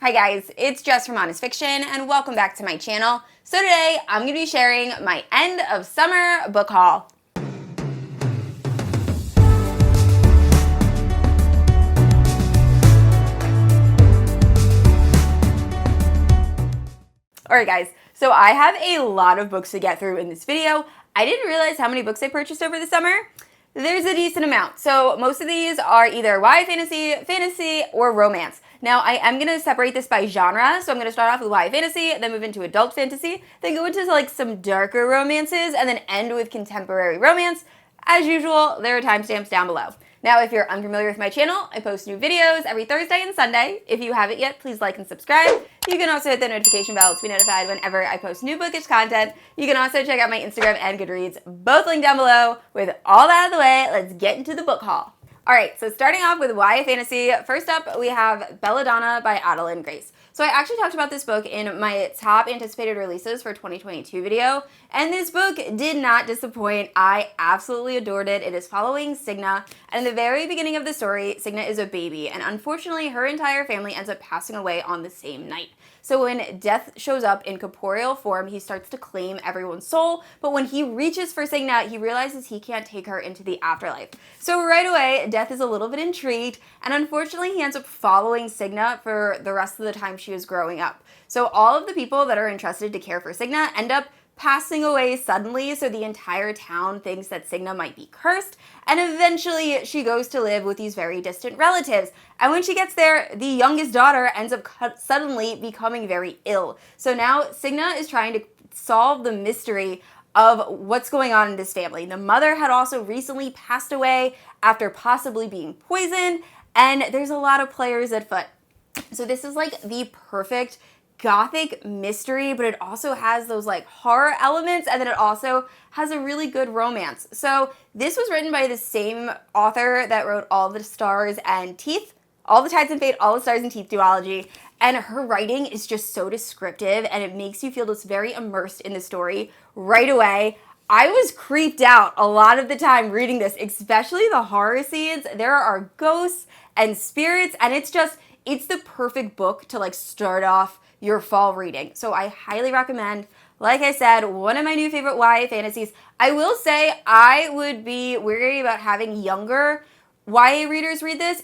Hi guys, it's Jess from Honest Fiction and welcome back to my channel. So today I'm going to be sharing my end of summer book haul. Alright guys, so I have a lot of books to get through in this video. I didn't realize how many books I purchased over the summer. There's a decent amount. So most of these are either YA fantasy, or romance. Now I am going to separate this by genre, so I'm going to start off with YA fantasy, then move into adult fantasy, then go into like some darker romances, and then end with contemporary romance. As usual, there are timestamps down below. Now, if you're unfamiliar with my channel, I post new videos every Thursday and Sunday. If you haven't yet, please like and subscribe. You can also hit the notification bell to be notified whenever I post new bookish content. You can also check out my Instagram and Goodreads, both linked down below. With all that out of the way, let's get into the book haul. Alright, so starting off with YA fantasy, first up we have Belladonna by Adalyn Grace. So I actually talked about this book in my top anticipated releases for 2022 video, and this book did not disappoint. I absolutely adored it. It is following Signa, and in the very beginning of the story, Signa is a baby, and unfortunately her entire family ends up passing away on the same night. So when death shows up in corporeal form, he starts to claim everyone's soul, but when he reaches for Signa, he realizes he can't take her into the afterlife. So right away, Death is a little bit intrigued, and unfortunately he ends up following Signa for the rest of the time she is growing up. So all of the people that are entrusted to care for Signa end up passing away suddenly, so the entire town thinks that Signa might be cursed, and eventually she goes to live with these very distant relatives. And when she gets there, the youngest daughter ends up suddenly becoming very ill. So now Signa is trying to solve the mystery of what's going on in this family. The mother had also recently passed away after possibly being poisoned, and there's a lot of players at foot. So this is like the perfect gothic mystery, but it also has those like horror elements, and then it also has a really good romance. So this was written by the same author that wrote All the Stars and Teeth, All the Tides and Fate, All the Stars and Teeth duology, and her writing is just so descriptive, and it makes you feel just very immersed in the story right away. I was creeped out a lot of the time reading this, especially the horror scenes. There are ghosts and spirits, and it's the perfect book to like start off your fall reading. So I highly recommend. Like I said, one of my new favorite YA fantasies. I will say I would be wary about having younger YA readers read this.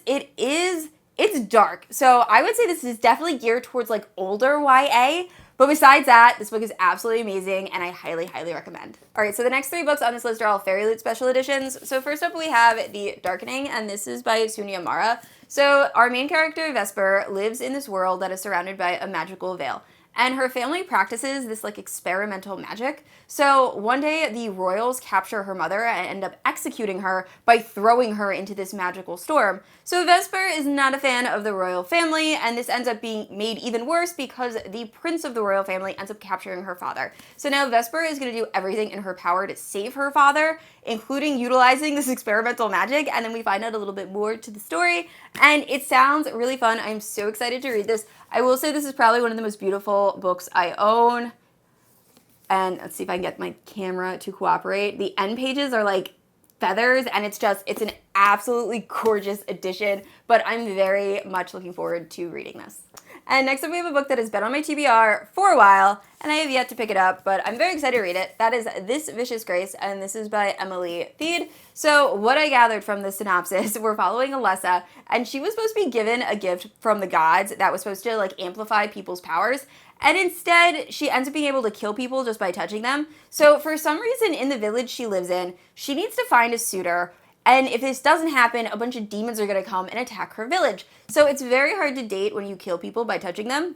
It's dark. So I would say this is definitely geared towards like older YA. But besides that, this book is absolutely amazing, and I highly, highly recommend. Alright, so the next three books on this list are all Fairy Loot special editions. So first up we have The Darkening, and this is by Sunya. So our main character, Vesper, lives in this world that is surrounded by a magical veil. And her family practices this like experimental magic. So one day the royals capture her mother and end up executing her by throwing her into this magical storm. So Vesper is not a fan of the royal family, and this ends up being made even worse because the prince of the royal family ends up capturing her father. So now Vesper is going to do everything in her power to save her father, including utilizing this experimental magic, and then we find out a little bit more to the story, and it sounds really fun. I'm so excited to read this. I will say this is probably one of the most beautiful books I own, and let's see if I can get my camera to cooperate. The end pages are like feathers, and it's an absolutely gorgeous edition, but I'm very much looking forward to reading this. And next up we have a book that has been on my TBR for a while, and I have yet to pick it up, but I'm very excited to read it. That is This Vicious Grace, and this is by Emily Thiede. So what I gathered from the synopsis, we're following Alessa, and she was supposed to be given a gift from the gods that was supposed to like amplify people's powers, and instead she ends up being able to kill people just by touching them. So for some reason in the village she lives in, she needs to find a suitor. And if this doesn't happen, a bunch of demons are going to come and attack her village. So it's very hard to date when you kill people by touching them.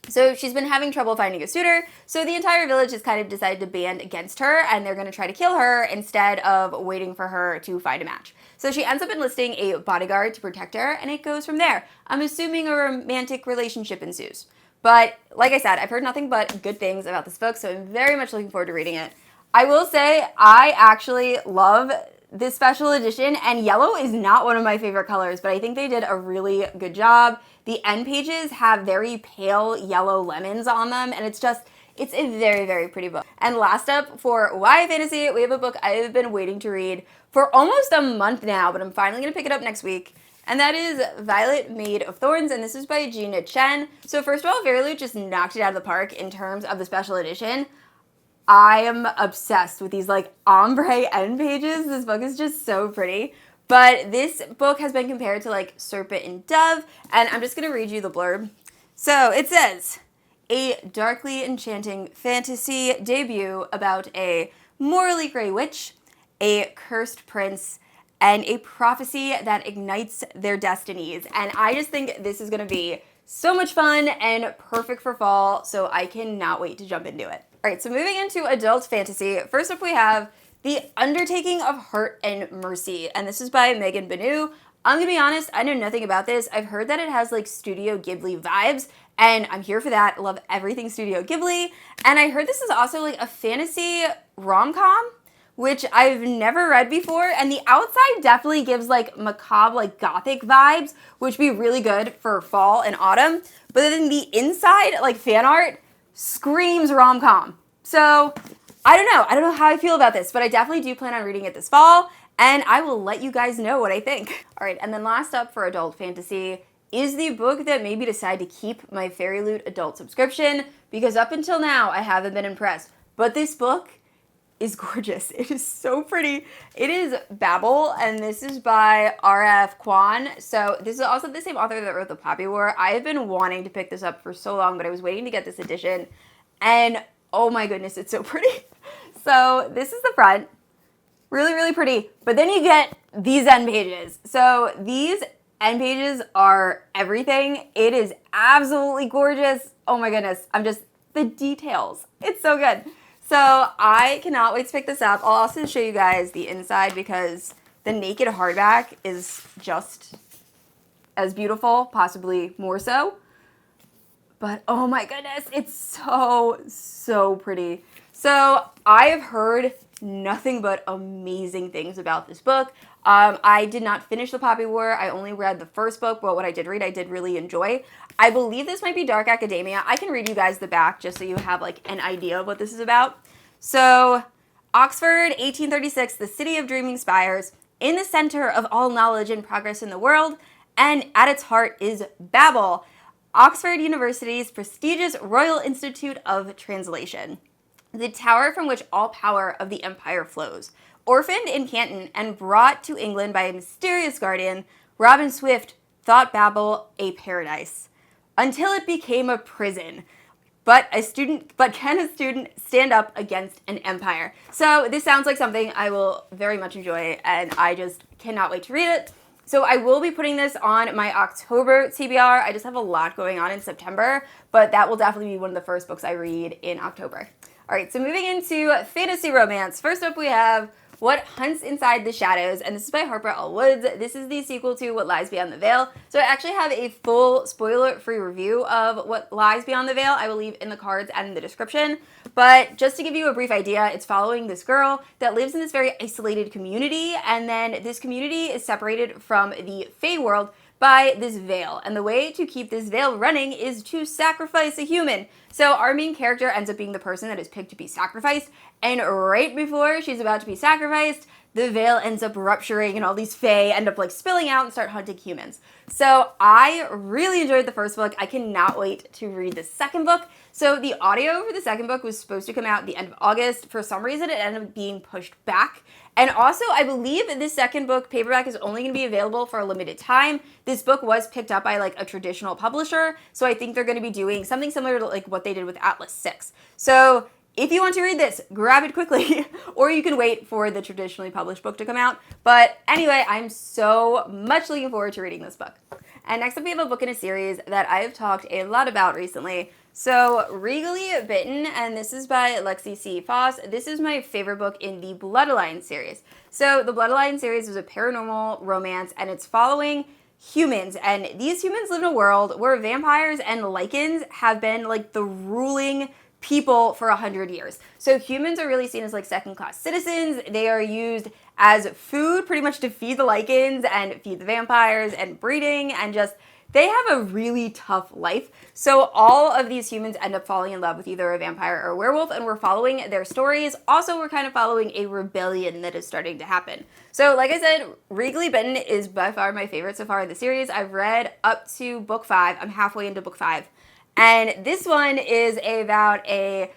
So she's been having trouble finding a suitor. So the entire village has kind of decided to band against her, and they're going to try to kill her instead of waiting for her to find a match. So she ends up enlisting a bodyguard to protect her, and it goes from there. I'm assuming a romantic relationship ensues. But like I said, I've heard nothing but good things about this book, so I'm very much looking forward to reading it. I will say I actually love this special edition, and yellow is not one of my favorite colors, but I think they did a really good job. The end pages have very pale yellow lemons on them, and it's a very, very pretty book. And last up for YA fantasy, we have a book I've been waiting to read for almost a month now, but I'm finally going to pick it up next week. and that is Violet Maid of Thorns, and this is by Gina Chen. So first of all, Verilou just knocked it out of the park in terms of the special edition. I am obsessed with these like ombre end pages. This book is just so pretty. But this book has been compared to like Serpent and Dove, and I'm just going to read you the blurb. So it says, a darkly enchanting fantasy debut about a morally gray witch, a cursed prince, and a prophecy that ignites their destinies. And I just think this is going to be so much fun and perfect for fall, so I cannot wait to jump into it. All right, so moving into adult fantasy, first up we have The Undertaking of Hart and Mercy, and this is by Megan Banu. I'm gonna be honest, I know nothing about this. I've heard that it has like Studio Ghibli vibes, and I'm here for that. I love everything Studio Ghibli. And I heard this is also like a fantasy rom-com, which I've never read before, and the outside definitely gives like macabre, like gothic vibes, which would be really good for fall and autumn. But then the inside, like fan art, screams rom-com. So I don't know how I feel about this, but I definitely do plan on reading it this fall, and I will let you guys know what I think. All right, and then last up for adult fantasy is the book that made me decide to keep my Fairy Loot adult subscription, because up until now I haven't been impressed. But this book is gorgeous. It is so pretty. It is Babel, and this is by R.F Kuang. So this is also the same author that wrote The Poppy War. I have been wanting to pick this up for so long, but I was waiting to get this edition, and oh my goodness, it's so pretty. So this is the front. Really, really pretty. But then you get these end pages. So these end pages are everything. It is absolutely gorgeous. Oh my goodness. The details. It's so good. So I cannot wait to pick this up. I'll also show you guys the inside because the naked hardback is just as beautiful, possibly more so. But oh my goodness, it's so, so pretty. So I have heard nothing but amazing things about this book. I did not finish The Poppy War. I only read the first book, but what I did read, I did really enjoy. I believe this might be Dark Academia. I can read you guys the back just so you have like an idea of what this is about. So, Oxford, 1836, the city of dreaming spires, in the center of all knowledge and progress in the world, and at its heart is Babel, Oxford University's prestigious Royal Institute of Translation, the tower from which all power of the empire flows. Orphaned in Canton and brought to England by a mysterious guardian, Robin Swift thought Babel a paradise, until it became a prison. But can a student stand up against an empire? So this sounds like something I will very much enjoy, and I just cannot wait to read it. So I will be putting this on my October TBR. I just have a lot going on in September, but that will definitely be one of the first books I read in October. All right, so moving into fantasy romance. First up we have What Hunts Inside the Shadows, and this is by Harper L. Woods. This is the sequel to What Lies Beyond the Veil. So I actually have a full spoiler-free review of What Lies Beyond the Veil. I will leave in the cards and in the description. But just to give you a brief idea, it's following this girl that lives in this very isolated community, and then this community is separated from the Fae world by this veil. And the way to keep this veil running is to sacrifice a human. So our main character ends up being the person that is picked to be sacrificed, and right before she's about to be sacrificed, the veil ends up rupturing and all these fae end up like spilling out and start hunting humans. So I really enjoyed the first book. I cannot wait to read the second book. So the audio for the second book was supposed to come out at the end of August. For some reason, it ended up being pushed back. And also, I believe this second book, paperback, is only going to be available for a limited time. This book was picked up by like a traditional publisher, so I think they're going to be doing something similar to like what they did with Atlas 6. So if you want to read this, grab it quickly, or you can wait for the traditionally published book to come out. But anyway, I'm so much looking forward to reading this book. And next up, we have a book in a series that I have talked a lot about recently. So, Regally, Bitten, and this is by Lexi C. Foss. This is my favorite book in the Bloodline series. So, the Bloodline series is a paranormal romance, and it's following humans, and these humans live in a world where vampires and lichens have been like the ruling people for 100 years. So humans are really seen as like second-class citizens. They are used as food pretty much to feed the lichens and feed the vampires and breeding, and just they have a really tough life. So all of these humans end up falling in love with either a vampire or a werewolf, and we're following their stories. Also, we're kind of following a rebellion that is starting to happen. So like I said, Regally Bitten is by far my favorite so far in the series. I've read up to book 5. I'm halfway into book 5. And this one is about a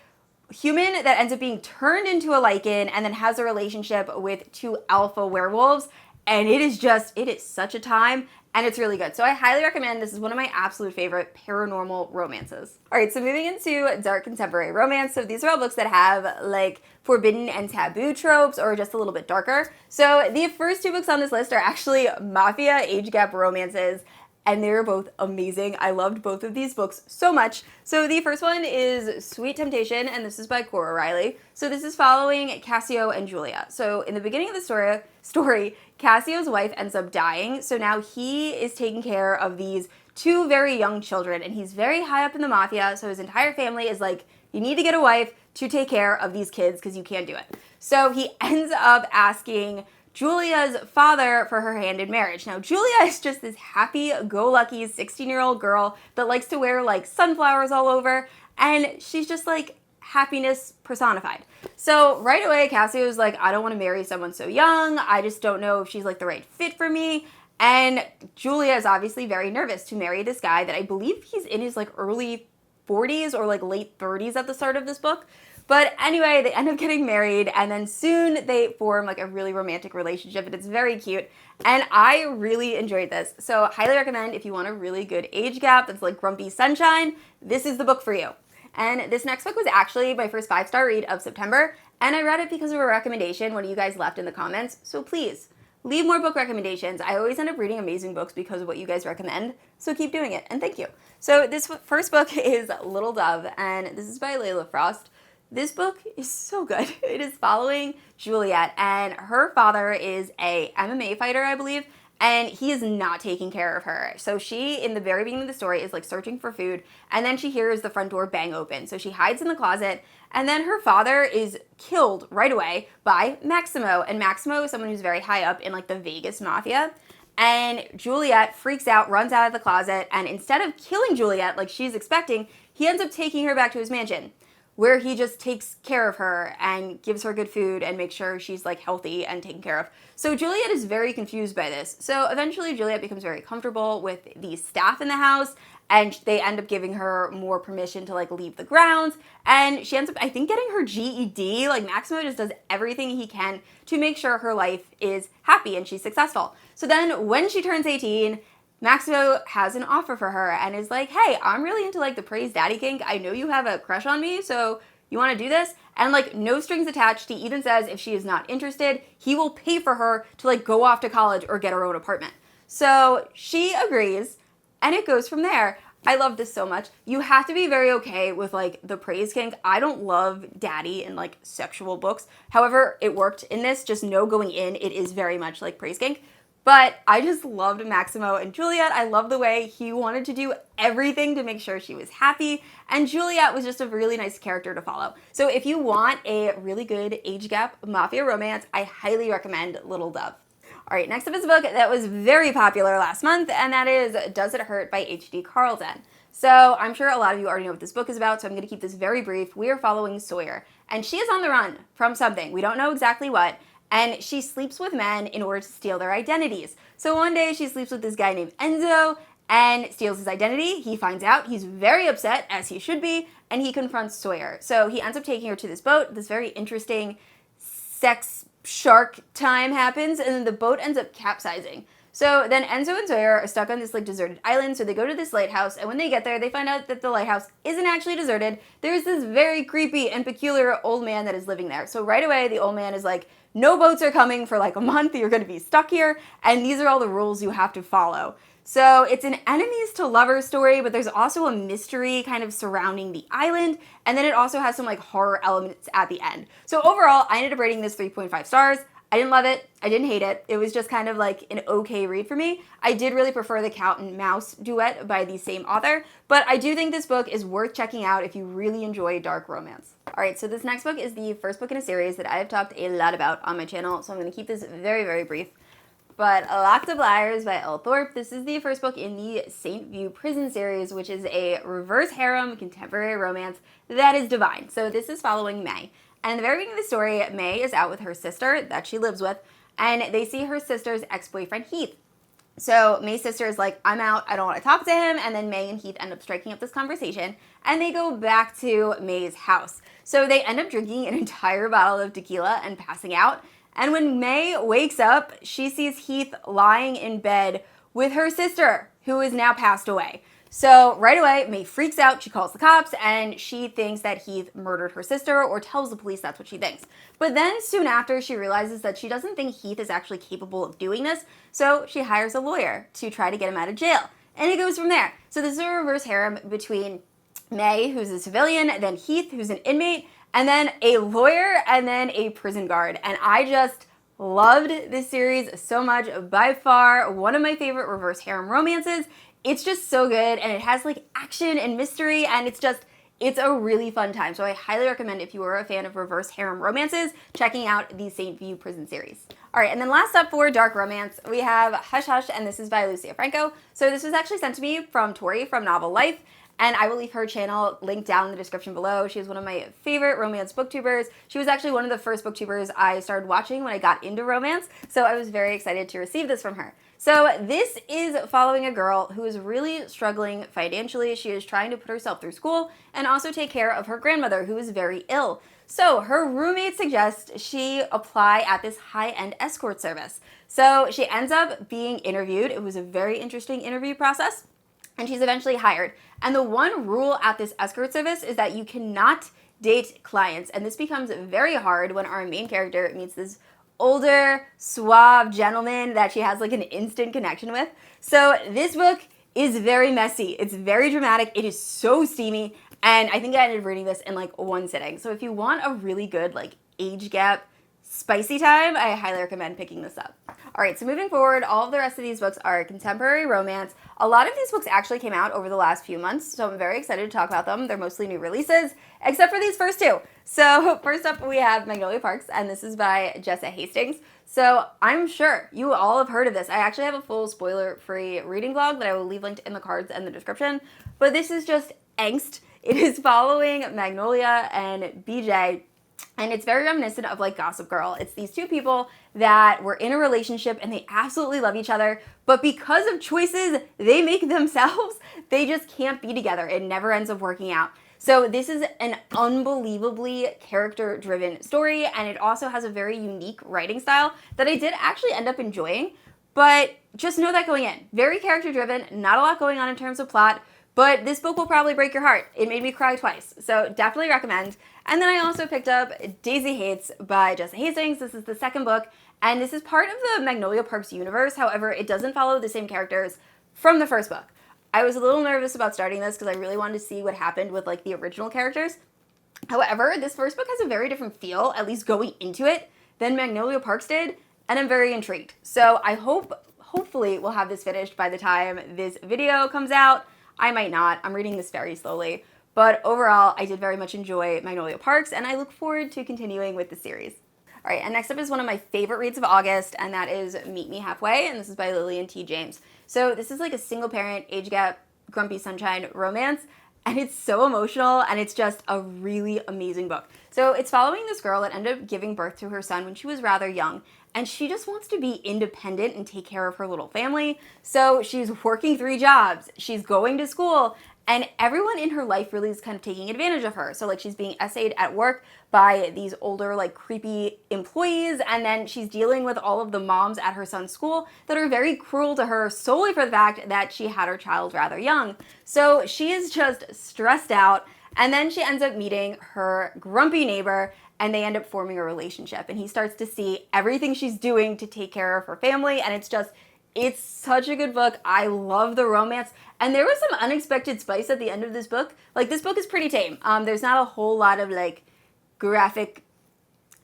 human that ends up being turned into a lichen and then has a relationship with 2 alpha werewolves. And it is such a time, and it's really good. So I highly recommend. This is one of my absolute favorite paranormal romances. All right, so moving into dark contemporary romance. So these are all books that have like forbidden and taboo tropes or just a little bit darker. So the first 2 books on this list are actually mafia age gap romances, and they're both amazing. I loved both of these books so much. So the first one is Sweet Temptation, and this is by Cora Reily. So this is following Cassio and Julia. So in the beginning of the story, Cassio's wife ends up dying, so now he is taking care of these 2 very young children, and he's very high up in the mafia, so his entire family is like, you need to get a wife to take care of these kids because you can't do it. So he ends up asking Julia's father for her hand in marriage. Now, Julia is just this happy-go-lucky 16-year-old girl that likes to wear, like, sunflowers all over, and she's just, like, happiness personified. So right away, Cassio's like, I don't want to marry someone so young. I just don't know if she's, like, the right fit for me. And Julia is obviously very nervous to marry this guy that I believe he's in his, like, early 40s or, like, late 30s at the start of this book. But anyway, they end up getting married, and then soon they form like a really romantic relationship, and it's very cute. And I really enjoyed this. So highly recommend if you want a really good age gap that's like Grumpy Sunshine, this is the book for you. And this next book was actually my first 5-star read of September, and I read it because of a recommendation one of you guys left in the comments. So please, leave more book recommendations. I always end up reading amazing books because of what you guys recommend, so keep doing it, and thank you. So this first book is Little Dove, and this is by Layla Frost. This book is so good. It is following Juliet, and her father is a MMA fighter, I believe, and he is not taking care of her. So she, in the very beginning of the story, is like searching for food, and then she hears the front door bang open. So she hides in the closet, and then her father is killed right away by Maximo. And Maximo is someone who's very high up in like the Vegas mafia. And Juliet freaks out, runs out of the closet, and instead of killing Juliet like she's expecting, he ends up taking her back to his mansion, where he just takes care of her and gives her good food and makes sure she's like healthy and taken care of. So Juliet is very confused by this. So eventually Juliet becomes very comfortable with the staff in the house, and they end up giving her more permission to like leave the grounds, and she ends up, I think, getting her GED. Like Maximo just does everything he can to make sure her life is happy and she's successful. So then when she turns 18, Maximo has an offer for her and is like, hey, I'm really into like the praise daddy kink. I know you have a crush on me, so you want to do this? And like no strings attached. He even says if she is not interested, he will pay for her to like go off to college or get her own apartment. So she agrees, and it goes from there. I love this so much. You have to be very okay with like the praise kink. I don't love daddy in like sexual books. However, it worked in this. Just know going in, it is very much like praise kink. But I just loved Maximo and Juliet. I love the way he wanted to do everything to make sure she was happy. And Juliet was just a really nice character to follow. So if you want a really good age gap mafia romance, I highly recommend Little Dove. All right, next up is a book that was very popular last month, and that is Does It Hurt by H.D. Carlton. So I'm sure a lot of you already know what this book is about, so I'm going to keep this very brief. We are following Sawyer, and she is on the run from something. We don't know exactly what. And she sleeps with men in order to steal their identities. So one day she sleeps with this guy named Enzo and steals his identity. He finds out, he's very upset, as he should be, and he confronts Sawyer. So he ends up taking her to this boat. This very interesting sex shark time happens, and then the boat ends up capsizing. So then Enzo and Sawyer are stuck on this like deserted island, so they go to this lighthouse, and when they get there, they find out that the lighthouse isn't actually deserted. There's this very creepy and peculiar old man that is living there. So right away, the old man is like, no boats are coming for like a month, you're gonna be stuck here, and these are all the rules you have to follow. So it's an enemies to lovers story, but there's also a mystery kind of surrounding the island, and then it also has some like horror elements at the end. So overall, I ended up rating this 3.5 stars. I didn't love it, I didn't hate it. It was just kind of like an okay read for me. I did really prefer the Cat and Mouse duet by the same author, but I do think this book is worth checking out if you really enjoy dark romance. All right, so this next book is the first book in a series that I have talked a lot about on my channel, so I'm going to keep this very, very brief. but Locked Up Liars by Elle Thorpe. This is the first book in the St. View Prison series, which is a reverse harem contemporary romance that is divine. So this is following May. And in the very beginning of the story, May is out with her sister that she lives with, and they see her sister's ex-boyfriend, Heath. So May's sister is like, I'm out, I don't want to talk to him, and then May and Heath end up striking up this conversation, and they go back to May's house. So they end up drinking an entire bottle of tequila and passing out, and when May wakes up, she sees Heath lying in bed with her sister, who is now passed away. So right away, May freaks out, she calls the cops, and she thinks that Heath murdered her sister, or tells the police that's what she thinks. But then soon after, she realizes that she doesn't think Heath is actually capable of doing this, so she hires a lawyer to try to get him out of jail. And it goes from there. So this is a reverse harem between May, who's a civilian, then Heath, who's an inmate, and then a lawyer, and then a prison guard. And I just loved this series so much. By far, one of my favorite reverse harem romances. It's just so good, and it has like action and mystery, and it's a really fun time. So I highly recommend, if you are a fan of reverse harem romances, checking out the St. View Prison series. All right, and then last up for dark romance, we have Hush Hush, and this is by Lucia Franco. So this was actually sent to me from Tori from Novel Life, and I will leave her channel linked down in the description below. She is one of my favorite romance booktubers. She was actually one of the first booktubers I started watching when I got into romance, so I was very excited to receive this from her. So this is following a girl who is really struggling financially. She is trying to put herself through school and also take care of her grandmother, who is very ill. So her roommate suggests she apply at this high-end escort service. So she ends up being interviewed. It was a very interesting interview process, and she's eventually hired. And the one rule at this escort service is that you cannot date clients, and this becomes very hard when our main character meets this older, suave gentleman that she has like an instant connection with. So this book is very messy. It's very dramatic. It is so steamy, and I think I ended up reading this in like one sitting. So if you want a really good like age gap spicy time, I highly recommend picking this up. All right, so moving forward, all of the rest of these books are contemporary romance. A lot of these books actually came out over the last few months, so I'm very excited to talk about them. They're mostly new releases, except for these first two. So first up, we have Magnolia Parks, and this is by Jessa Hastings. So I'm sure you all have heard of this. I actually have a full spoiler-free reading vlog that I will leave linked in the cards and the description, but this is just angst. It is following Magnolia and BJ, and it's very reminiscent of like Gossip Girl. It's these two people that were in a relationship and they absolutely love each other, but because of choices they make themselves, they just can't be together. It never ends up working out. So this is an unbelievably character-driven story, and it also has a very unique writing style that I did actually end up enjoying, but just know that going in. Very character-driven, not a lot going on in terms of plot, but this book will probably break your heart. It made me cry twice, so definitely recommend. And then I also picked up Daisy Haites by Jessa Hastings. This is the second book, and this is part of the Magnolia Parks universe. However, it doesn't follow the same characters from the first book. I was a little nervous about starting this because I really wanted to see what happened with like the original characters. However, this first book has a very different feel, at least going into it, than Magnolia Parks did, and I'm very intrigued. So I hopefully we'll have this finished by the time this video comes out. I might not. I'm reading this very slowly. But overall, I did very much enjoy Magnolia Parks, and I look forward to continuing with the series. All right, and next up is one of my favorite reads of August, and that is Meet Me Halfway, and this is by Lillian T. James. So this is like a single-parent, age gap, Grumpy Sunshine romance, and it's so emotional, and it's just a really amazing book. So it's following this girl that ended up giving birth to her son when she was rather young, and she just wants to be independent and take care of her little family. So she's working 3 jobs, she's going to school, and everyone in her life really is kind of taking advantage of her. So like she's being essayed at work by these older like creepy employees, and then she's dealing with all of the moms at her son's school that are very cruel to her solely for the fact that she had her child rather young. So she is just stressed out, and then she ends up meeting her grumpy neighbor, and they end up forming a relationship, and he starts to see everything she's doing to take care of her family, and it's such a good book. I love the romance, and there was some unexpected spice at the end of this book. Like, this book is pretty tame. There's not a whole lot of like graphic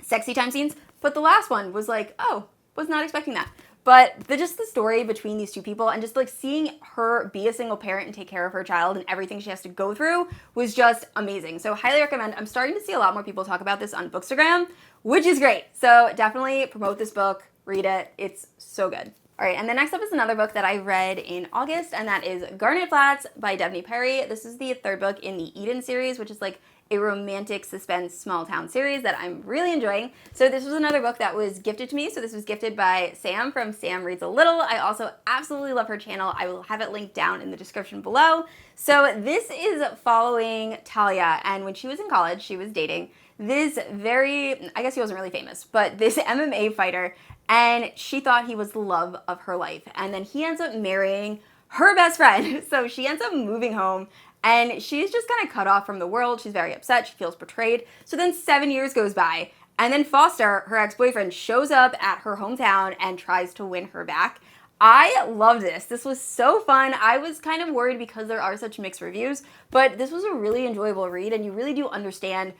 sexy time scenes, but the last one was like, oh, was not expecting that. But just the story between these two people, and just like seeing her be a single parent and take care of her child and everything she has to go through, was just amazing. So highly recommend. I'm starting to see a lot more people talk about this on Bookstagram, which is great. So definitely promote this book, read it. It's so good. All right, and then next up is another book that I read in August, and that is Garnet Flats by Devney Perry. This is the third book in the Eden series, which is like a romantic suspense small town series that I'm really enjoying. So this was another book that was gifted to me. So this was gifted by Sam from Sam Reads a Little. I also absolutely love her channel. I will have it linked down in the description below. So this is following Talia, and when she was in college, she was dating this very, I guess he wasn't really famous, but this MMA fighter, and she thought he was the love of her life. And then he ends up marrying her best friend. So she ends up moving home, and she's just kind of cut off from the world. She's very upset. She feels betrayed. So then 7 years goes by, and then Foster, her ex-boyfriend, shows up at her hometown and tries to win her back. I loved this. This was so fun. I was kind of worried because there are such mixed reviews, but this was a really enjoyable read, and you really do understand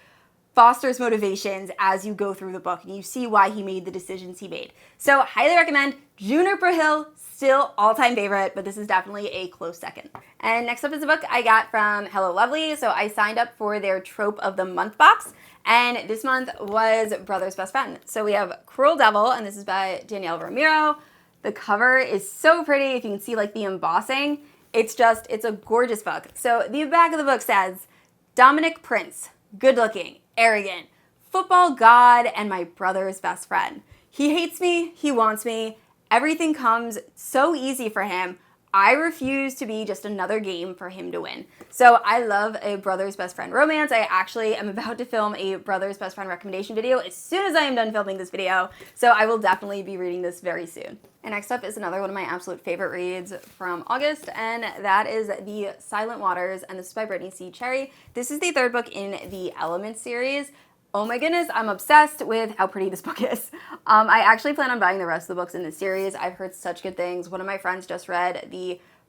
Foster's motivations as you go through the book, and you see why he made the decisions he made. So highly recommend. Juniper Hill, still all-time favorite, but this is definitely a close second. And next up is a book I got from Hello Lovely. So I signed up for their Trope of the Month box, and this month was Brother's Best Friend. So we have Cruel Devil, and this is by Danielle Romero. The cover is so pretty. If you can see like the embossing, it's a gorgeous book. So the back of the book says, Dominic Prince, good-looking, arrogant, football god, and my brother's best friend. He hates me, he wants me, everything comes so easy for him. I refuse to be just another game for him to win. So I love a brother's best friend romance. I actually am about to film a brother's best friend recommendation video as soon as I am done filming this video. So I will definitely be reading this very soon. And next up is another one of my absolute favorite reads from August, and that is The Silent Waters, and this is by Brittany C. Cherry. This is the third book in the Elements series. Oh my goodness, I'm obsessed with how pretty this book is. I actually plan on buying the rest of the books in this series. I've heard such good things. One of my friends just read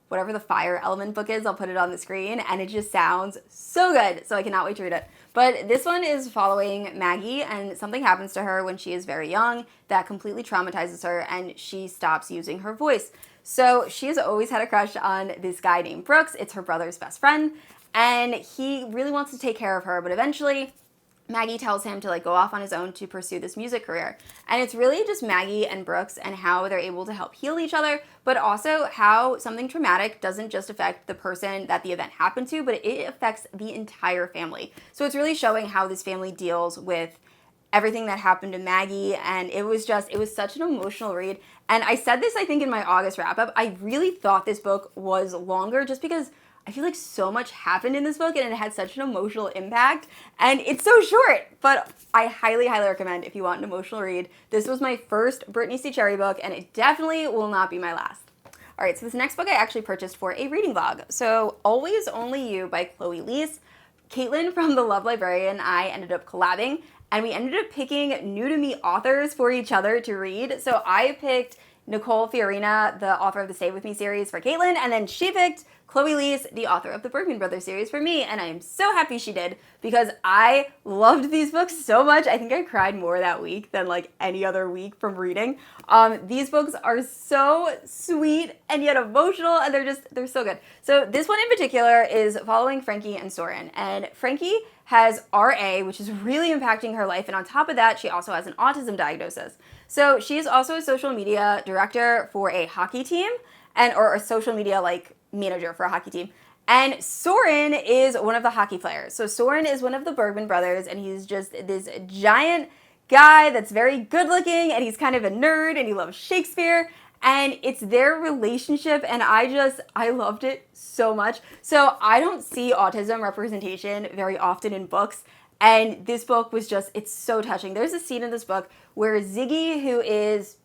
whatever the fire element book is. I'll put it on the screen, and it just sounds so good. So I cannot wait to read it. But this one is following Maggie, and something happens to her when she is very young that completely traumatizes her, and she stops using her voice. So she has always had a crush on this guy named Brooks. It's her brother's best friend, and he really wants to take care of her, but eventually Maggie tells him to like go off on his own to pursue this music career. And it's really just Maggie and Brooks and how they're able to help heal each other, but also how something traumatic doesn't just affect the person that the event happened to, but it affects the entire family. So it's really showing how this family deals with everything that happened to Maggie, and it was such an emotional read. And I said this, I think, in my August wrap-up. I really thought this book was longer just because I feel like so much happened in this book and it had such an emotional impact, and it's so short, but I highly, highly recommend if you want an emotional read. This was my first Brittany C. Cherry book, and it definitely will not be my last. All right, so this next book I actually purchased for a reading vlog. So Always Only You by Chloe Leese. Caitlin from The Love Librarian and I ended up collabing, and we ended up picking new to me authors for each other to read. So I picked Nicole Fiorina, the author of the Stay With Me series, for Caitlin, and then she picked Chloe Leese, the author of the Bergman Brothers series, for me, and I am so happy she did because I loved these books so much. I think I cried more that week than like any other week from reading. These books are so sweet and yet emotional, and they're so good. So this one in particular is following Frankie and Soren, and Frankie has RA, which is really impacting her life, and on top of that, she also has an autism diagnosis. So she is also a social media director for a hockey team, or a social media like manager for a hockey team. And Soren is one of the hockey players. So Soren is one of the Bergman brothers, and he's just this giant guy that's very good looking, and he's kind of a nerd, and he loves Shakespeare, and it's their relationship, and I loved it so much. So I don't see autism representation very often in books, and this book was it's so touching. There's a scene in this book where Ziggy, who is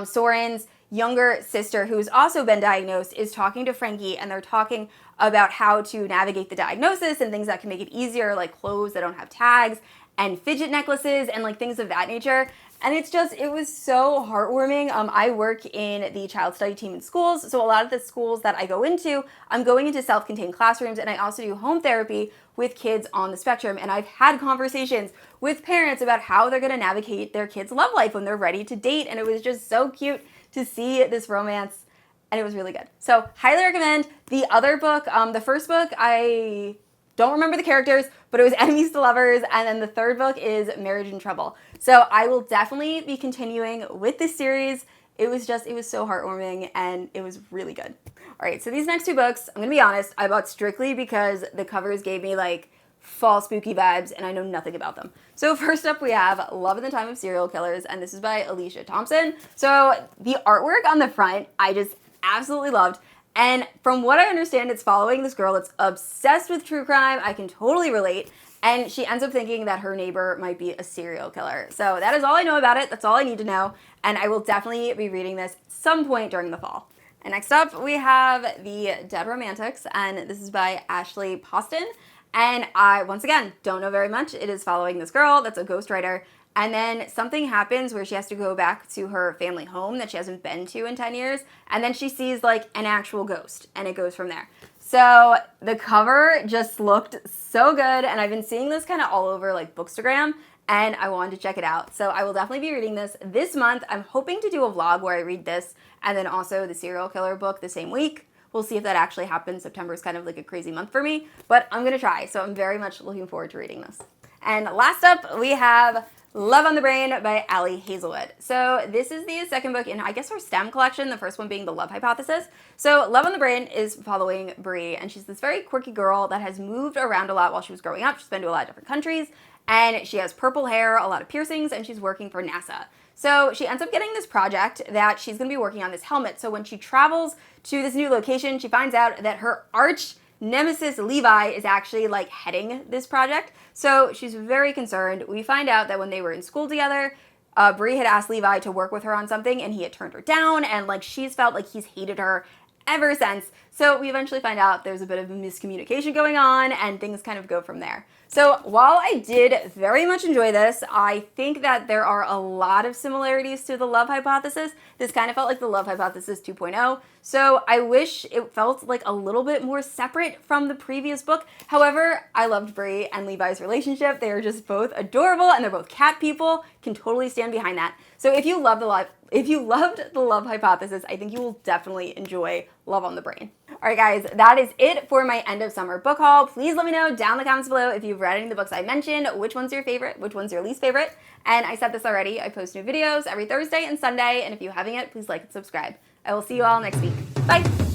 Soren's younger sister, who's also been diagnosed, is talking to Frankie, and they're talking about how to navigate the diagnosis and things that can make it easier, like clothes that don't have tags and fidget necklaces and like things of that nature. And it was so heartwarming. I work in the child study team in schools, so a lot of the schools that I go into, I'm going into self-contained classrooms, and I also do home therapy with kids on the spectrum, and I've had conversations with parents about how they're going to navigate their kids' love life when they're ready to date, and it was just so cute to see this romance, and it was really good. So highly recommend. The other book, the first book, I don't remember the characters, but it was Enemies to Lovers, and then the third book is Marriage in Trouble. So I will definitely be continuing with this series. It was so heartwarming, and it was really good. All right, so these next two books, I'm gonna be honest, I bought strictly because the covers gave me like fall spooky vibes, and I know nothing about them. So first up we have Love in the Time of Serial Killers, and this is by Alicia Thompson. So the artwork on the front, I just absolutely loved. And from what I understand, it's following this girl that's obsessed with true crime. I can totally relate. And she ends up thinking that her neighbor might be a serial killer. So that is all I know about it. That's all I need to know. And I will definitely be reading this some point during the fall. And next up, we have The Dead Romantics, and this is by Ashley Poston. And I, once again, don't know very much. It is following this girl that's a ghostwriter. And then something happens where she has to go back to her family home that she hasn't been to in 10 years. And then she sees like an actual ghost, and it goes from there. So the cover just looked so good, and I've been seeing this kind of all over like Bookstagram, and I wanted to check it out. So I will definitely be reading this month. I'm hoping to do a vlog where I read this and then also the serial killer book the same week. We'll see if that actually happens. September is kind of like a crazy month for me, but I'm gonna try. So I'm very much looking forward to reading this. And last up, we have Love on the Brain by Ali Hazelwood. So this is the second book in, I guess, her STEM collection, the first one being The Love Hypothesis. So Love on the Brain is following Bree, and she's this very quirky girl that has moved around a lot while she was growing up. She's been to a lot of different countries, and she has purple hair, a lot of piercings, and she's working for NASA. So she ends up getting this project that she's going to be working on this helmet. So when she travels to this new location, she finds out that her arch nemesis Levi is actually like heading this project. So she's very concerned. We find out that when they were in school together, Bree had asked Levi to work with her on something, and he had turned her down, and like she's felt like he's hated her ever since. So we eventually find out there's a bit of miscommunication going on, and things kind of go from there. So while I did very much enjoy this, I think that there are a lot of similarities to The Love Hypothesis. This kind of felt like The Love Hypothesis 2.0. So I wish it felt like a little bit more separate from the previous book. However, I loved Bree and Levi's relationship. They are just both adorable, and they're both cat people. Can totally stand behind that. So if you loved The Love Hypothesis, I think you will definitely enjoy Love on the Brain. Alright guys, that is it for my end of summer book haul. Please let me know down in the comments below if you've read any of the books I mentioned, which one's your favorite, which one's your least favorite. And I said this already, I post new videos every Thursday and Sunday, and if you haven't yet, please like and subscribe. I will see you all next week. Bye!